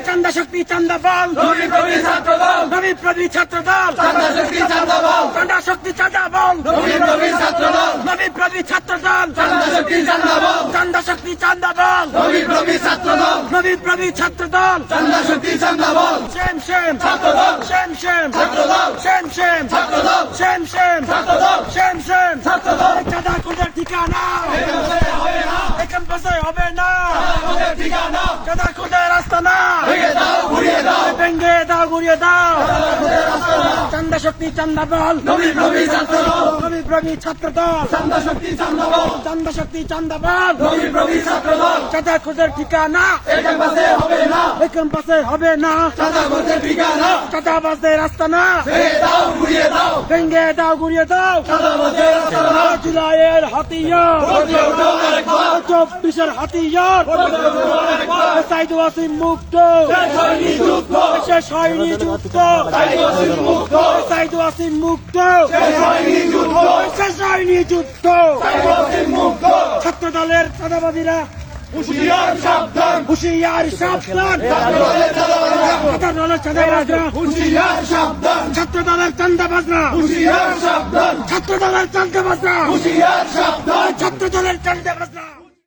চান্দা শক্তি চান্দা বল, নবী প্রবীর ছাত্র দল, নবী প্রবীর ছাত্র দল, চান্দা শক্তি চান্দা বল, চান্দা শক্তি চান্দা বল, নবী প্রবীর ছাত্র দল, নবী প্রবীর ছাত্র দল, চান্দা শক্তি চান্দা বল, চান্দা শক্তি চান্দা বল, নবী প্রবীর ছাত্র দল, নবী প্রবীর ছাত্র দল, চান্দা শক্তি চান্দা বল, সেম সেম ছাত্র দল, সেম সেম ছাত্র দল, সেম সেম ছাত্র দল, সেম সেম ছাত্র দল, সেম সেম ছাত্র দল, চাঁদা খোঁজার ঠিকানা এখান পাশে হবে না, আমাদের ঠিকানা চাঁদা খোঁজার রাস্তা না, ভেঙে দাও ঘুরিয়ে দাও, ভেঙ্গে দাও ঘুরিয়ে দাও, চান্দা শক্তি চান্দা বল, নবী প্রবীর ছাত্র দল, নবী প্রবীর ছাত্র দল, চান্দা শক্তি চান্দা বল, চান্দা শক্তি চান্দা বল, নবী প্রবীর ছাত্র দল, চাঁদা খোঁজার ঠিকানা এখান পাশে হবে না, এখান পাশে হবে না, চাঁদা খোঁজের ঠিকানা চাঁদা বাজদের রাস্তা না, ভেঙে দাও ঘুরিয়ে দাও, ভেঙ্গে দাও ঘুরিয়ে দাও, চাঁদা বাজের রাস্তা না, জুলাইয়ের হাতিয়ার, গর্জে ওঠো আরেকবার, 24-এর হাতিয়ার, সাইদ ওয়াসিম মুক্ত, শেষ হয়নি যুদ্ধ, শেষ হয়নি যুদ্ধ, সাইদ ওয়াসিম মুক্ত, সাইদ ওয়াসিম মুক্ত, শেষ হয়নি যুদ্ধ, শেষ হয়নি যুদ্ধ, সাইদ ওয়াসিম মুক্ত, ছাত্র দলের চাঁদাবাদীরা হুঁশিয়ার সাবধান, হুঁশিয়ার সাবধান, ছাত্র দলের চাঁদাবাজরা, ছাত্র দলের চাঁদাবাজরা, হুঁশিয়ার সাবধান, ছাত্র দলের চাঁদাবাজরা, হুঁশিয়ার সাবধান, ছাত্র দলের চাঁদাবাজরা, হুঁশিয়ার সাবধান, ছাত্র দলের চাঁদাবাজরা।